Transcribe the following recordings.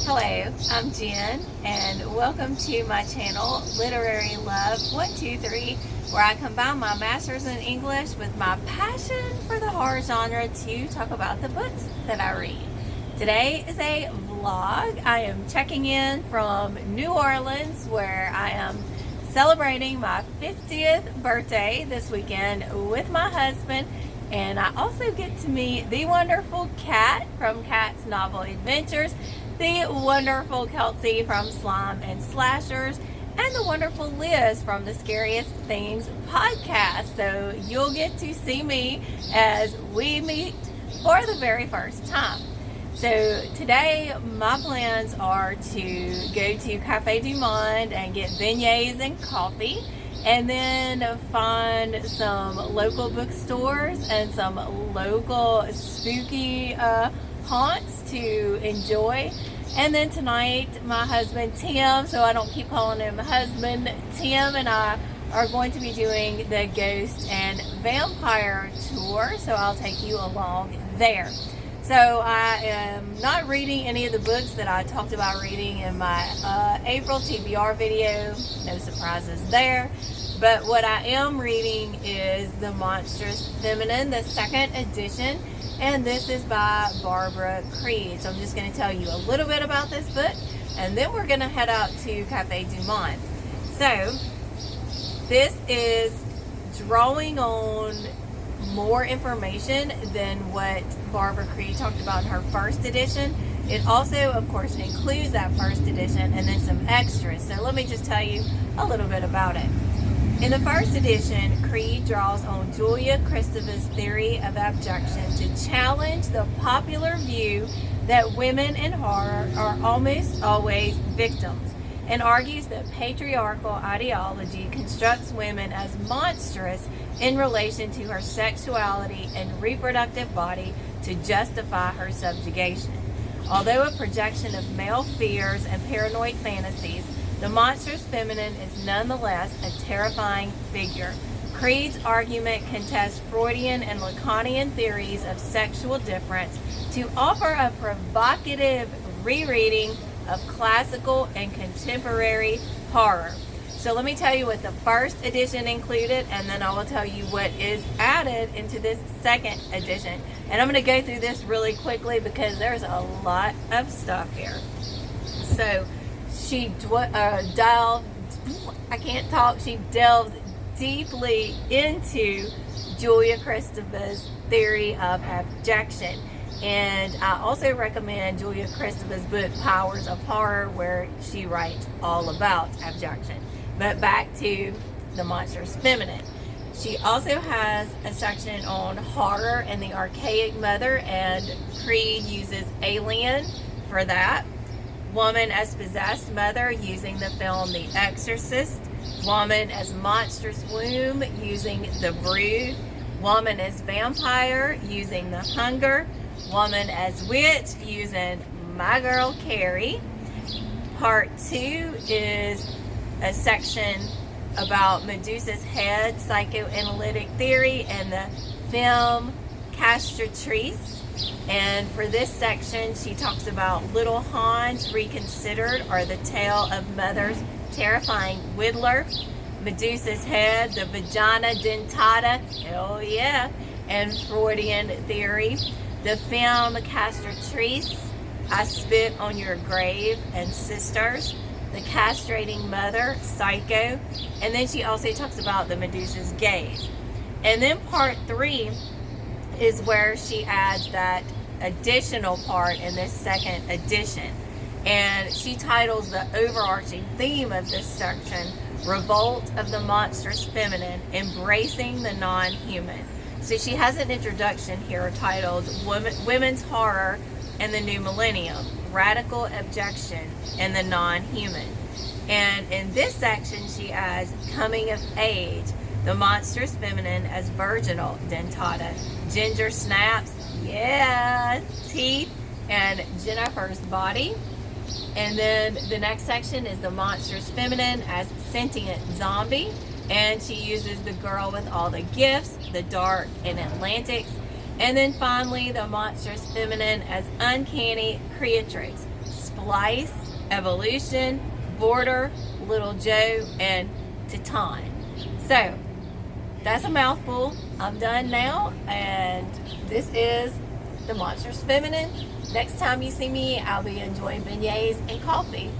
Hello, I'm Jen, and welcome to my channel, Literary Love 123, where I combine my master's in English with my passion for the horror genre to talk about the books that I read. Today is a vlog. I am checking in from New Orleans, where I am celebrating my 50th birthday this weekend with my husband, and I also get to meet the wonderful Kat from Kat's Novel Adventures, the wonderful Kelsey from Slime and Slashers, and the wonderful Liz from the Scariest Things podcast. So you'll get to see me as we meet for the very first time. So today my plans are to go to Cafe Du Monde and get beignets and coffee, and then find some local bookstores and some local spooky haunts to enjoy. And then tonight, my husband Tim, so I don't keep calling him husband, Tim and I are going to be doing the Ghost and Vampire tour, so I'll take you along there. So I am not reading any of the books that I talked about reading in my April TBR video, no surprises there. But what I am reading is The Monstrous Feminine, the second edition, and this is by Barbara Creed. So I'm just going to tell you a little bit about this book, and then we're going to head out to Cafe Du Monde. So this is drawing on more information than what Barbara Creed talked about in her first edition. It also, of course, includes that first edition and then some extras. So let me just tell you a little bit about it. In the first edition, Creed draws on Julia Kristova's theory of abjection to challenge the popular view that women in horror are almost always victims, and argues that patriarchal ideology constructs women as monstrous in relation to her sexuality and reproductive body to justify her subjugation. Although a projection of male fears and paranoid fantasies, the monstrous feminine is nonetheless a terrifying figure. Creed's argument contests Freudian and Lacanian theories of sexual difference to offer a provocative rereading of classical and contemporary horror. So let me tell you what the first edition included, and then I will tell you what is added into this second edition. And I'm going to go through this really quickly because there's a lot of stuff here. So she delves deeply into Julia Kristova's theory of abjection. And I also recommend Julia Kristova's book, Powers of Horror, where she writes all about abjection. But back to The Monstrous Feminine. She also has a section on horror and the archaic mother, and Creed uses Alien for that. Woman as possessed mother, using the film The Exorcist. Woman as monstrous womb, using The Brood. Woman as vampire, using The Hunger. Woman as witch, using My Girl Carrie. Part 2 is a section about Medusa's head, psychoanalytic theory, and the film Castratrice. And for this section, she talks about Little Hans Reconsidered, or the tale of Mother's terrifying Whittler, Medusa's head, the vagina dentata, oh yeah, and Freudian theory. The film Castratrice, I Spit on Your Grave, and Sisters, the castrating mother, Psycho. And then she also talks about the Medusa's gaze. And then part 3 is where she adds that additional part in this second edition. And she titles the overarching theme of this section, Revolt of the Monstrous Feminine, Embracing the Non-Human. So she has an introduction here titled Women's Horror and the New Millennium, Radical Abjection and the Non-Human. And in this section she adds Coming of Age, the Monstrous Feminine as Virginal Dentata, Ginger Snaps, yeah, Teeth, and Jennifer's Body. And then the next section is the Monstrous Feminine as Sentient Zombie, and she uses The Girl with All the Gifts, The Dark, and Atlantics. And then finally, the Monstrous Feminine as Uncanny Creatrix, Splice, Evolution, Border, Little Joe, and Teton. So that's a mouthful. I'm done now, and this is the Monsters Feminine. Next time you see me, I'll be enjoying beignets and coffee.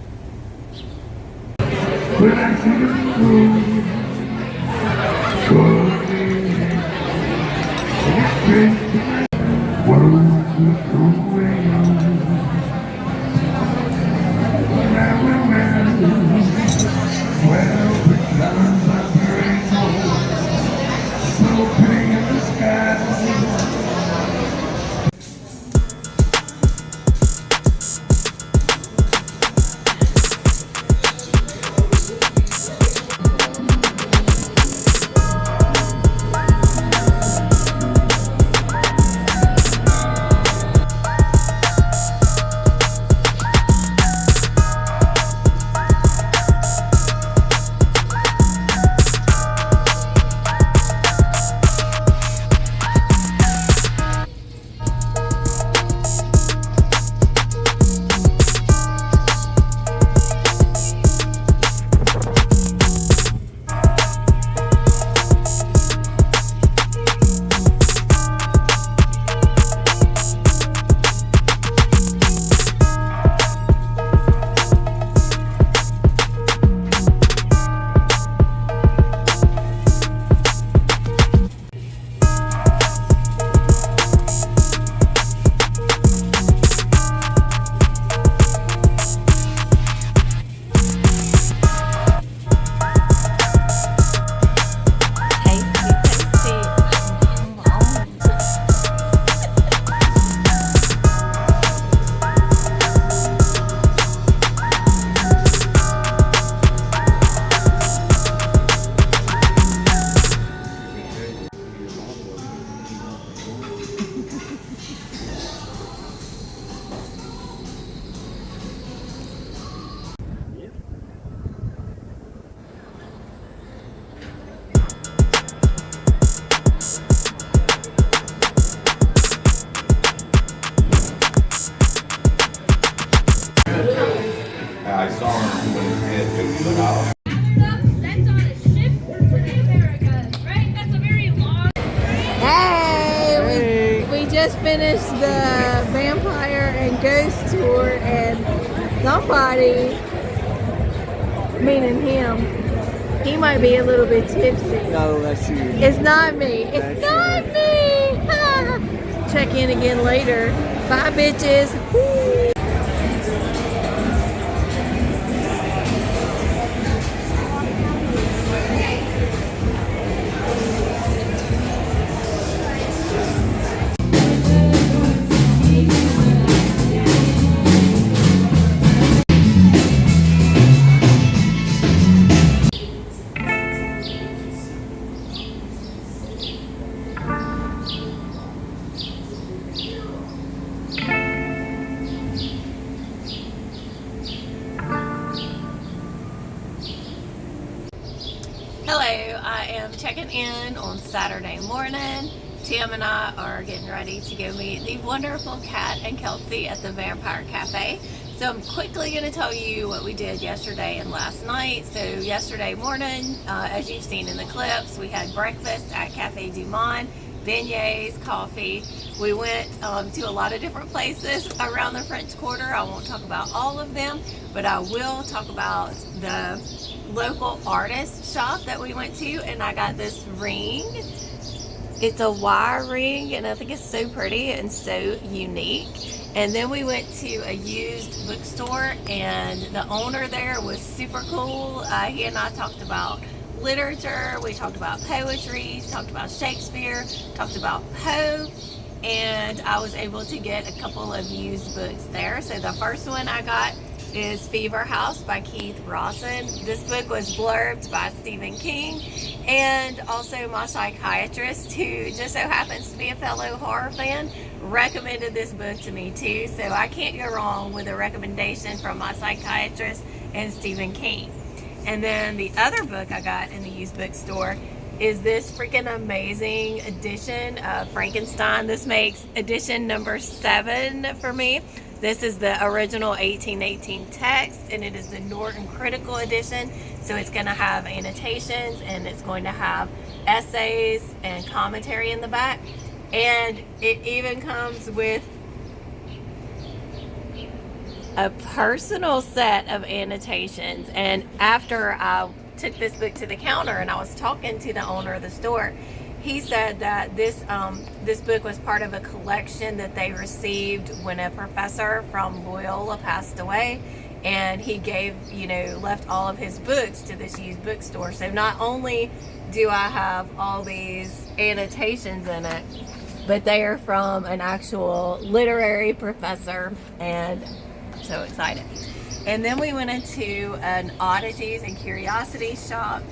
I saw him when his head took the out. Hey, we just finished the vampire and ghost tour, and somebody, meaning him, he might be a little bit tipsy. No, that's you. It's not me. It's not me. Check in again later. Bye, bitches. Woo. Hello, I am checking in on Saturday morning. Tim and I are getting ready to go meet the wonderful Kat and Kelsey at the Vampire Cafe. So I'm quickly going to tell you what we did yesterday and last night. So yesterday morning, as you've seen in the clips, we had breakfast at Cafe Du Monde, beignets, coffee. We went to a lot of different places around the French Quarter. I won't talk about all of them, but I will talk about the local artist shop that we went to, and I got this ring. It's a wire ring, and I think it's so pretty and so unique. And then we went to a used bookstore, and the owner there was super cool. He and I talked about literature, we talked about poetry, talked about Shakespeare, talked about Poe, and I was able to get a couple of used books there. So the first one I got is Fever House by Keith Rawson. This book was blurbed by Stephen King, and also my psychiatrist, who just so happens to be a fellow horror fan, recommended this book to me too. So I can't go wrong with a recommendation from my psychiatrist and Stephen King. And then the other book I got in the used bookstore is this freaking amazing edition of Frankenstein. This makes edition number 7 for me. This is the original 1818 text, and it is the Norton Critical Edition. So it's going to have annotations, and it's going to have essays and commentary in the back. And it even comes with a personal set of annotations. And after I took this book to the counter and I was talking to the owner of the store, he said that this book was part of a collection that they received when a professor from Loyola passed away, and he left all of his books to this used bookstore. So not only do I have all these annotations in it, but they are from an actual literary professor, and I'm so excited. And then we went into an oddities and curiosities shop,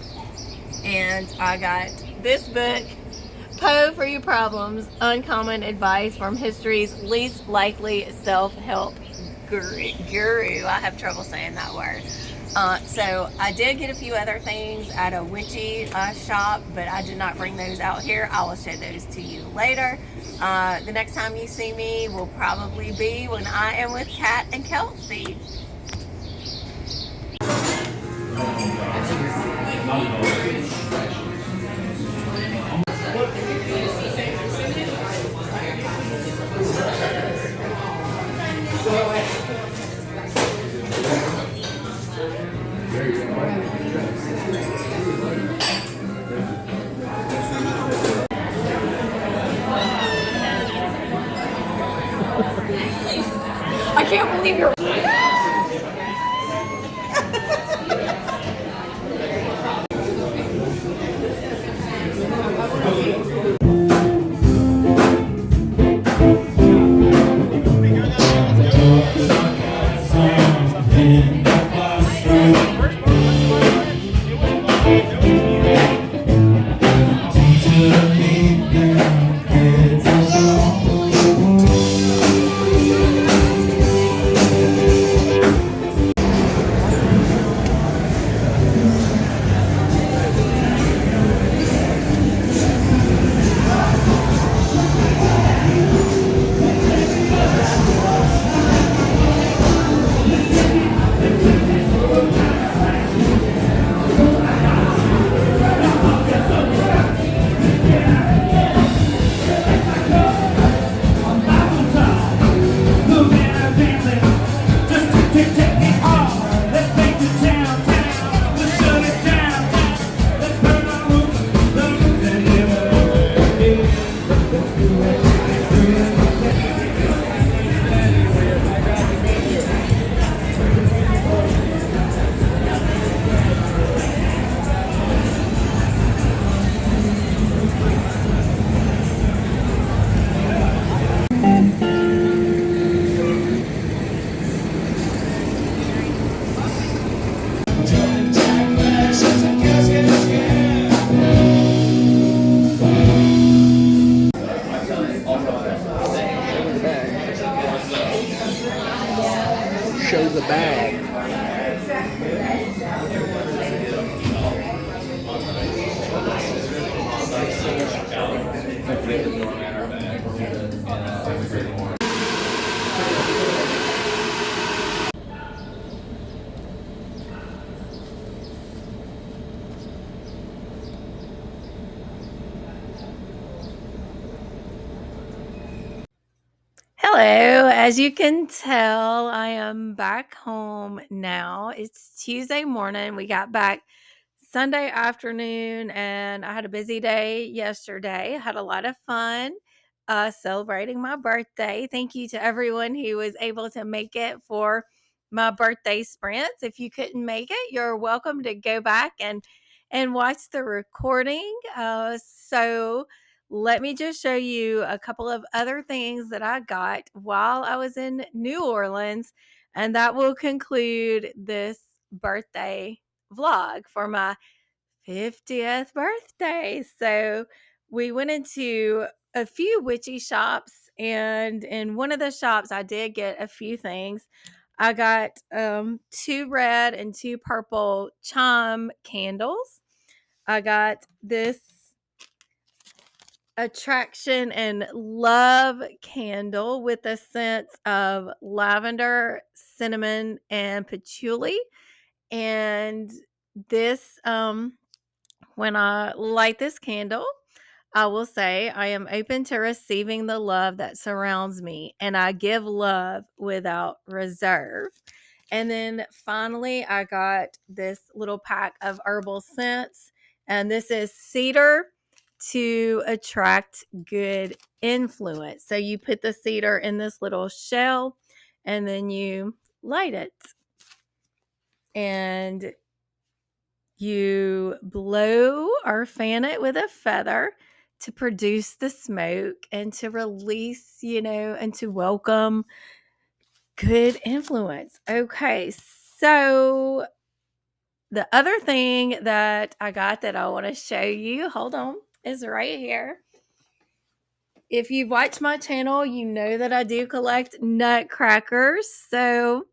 and I got this book, Poe for Your Problems, Uncommon Advice from History's Least Likely Self-Help Guru. I have trouble saying that word. So I did get a few other things at a witchy shop, but I did not bring those out here. I will show those to you later. The next time you see me will probably be when I am with Kat and Kelsey. I can't believe you're. Show the bag. Hello, as you can tell, I am back home now. It's Tuesday morning. We got back Sunday afternoon, and I had a busy day yesterday. Had a lot of fun celebrating my birthday. Thank you to everyone who was able to make it for my birthday sprints. If you couldn't make it, you're welcome to go back and watch the recording. So let me just show you a couple of other things that I got while I was in New Orleans, and that will conclude this birthday vlog for my 50th birthday. So we went into a few witchy shops, and in one of the shops I did get a few things. I got 2 red and 2 purple chime candles. I got this attraction and love candle with the scents of lavender, cinnamon, and patchouli. And this, when I light this candle, I will say I am open to receiving the love that surrounds me, and I give love without reserve. And then finally, I got this little pack of herbal scents, and this is cedar to attract good influence. So you put the cedar in this little shell, and then you light it. And you blow or fan it with a feather to produce the smoke and to release, and to welcome good influence. Okay, so the other thing that I got that I want to show you, hold on, is right here. If you've watched my channel, you know that I do collect nutcrackers. So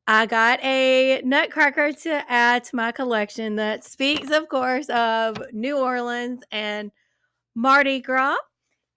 I got a nutcracker to add to my collection that speaks, of course, of New Orleans and Mardi Gras.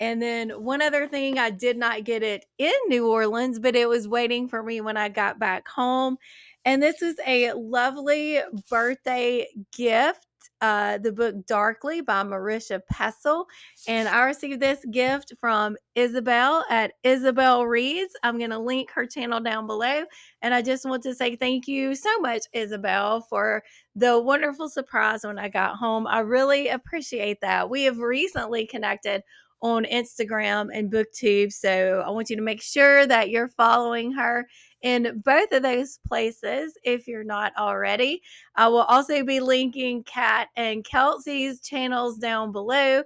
And then one other thing, I did not get it in New Orleans, but it was waiting for me when I got back home. And this is a lovely birthday gift. The book Darkly by Marisha Pessel. And I received this gift from Isabel at Isabel Reads. I'm going to link her channel down below. And I just want to say thank you so much, Isabel, for the wonderful surprise when I got home. I really appreciate that. We have recently connected on Instagram and BookTube, so I want you to make sure that you're following her in both of those places if you're not already. I will also be linking Kat and Kelsey's channels down below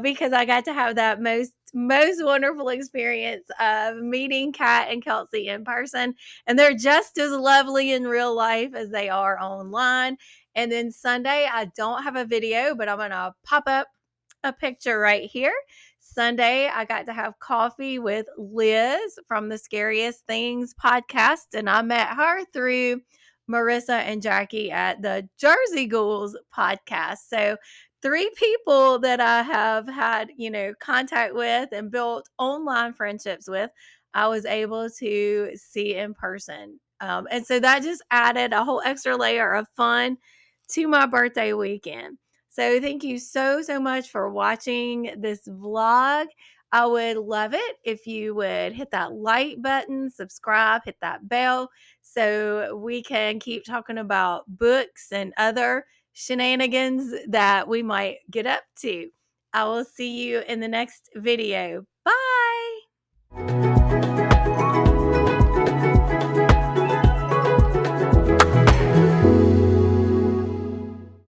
because I got to have that most wonderful experience of meeting Kat and Kelsey in person, and they're just as lovely in real life as they are online. And then Sunday, I don't have a video, but I'm going to pop up a picture right here. Sunday, I got to have coffee with Liz from the Scariest Things podcast, and I met her through Marissa and Jackie at the Jersey Ghouls podcast. So, three people that I have had, contact with and built online friendships with, I was able to see in person. And so that just added a whole extra layer of fun to my birthday weekend. So thank you so, so much for watching this vlog. I would love it if you would hit that like button, subscribe, hit that bell so we can keep talking about books and other shenanigans that we might get up to. I will see you in the next video. Bye.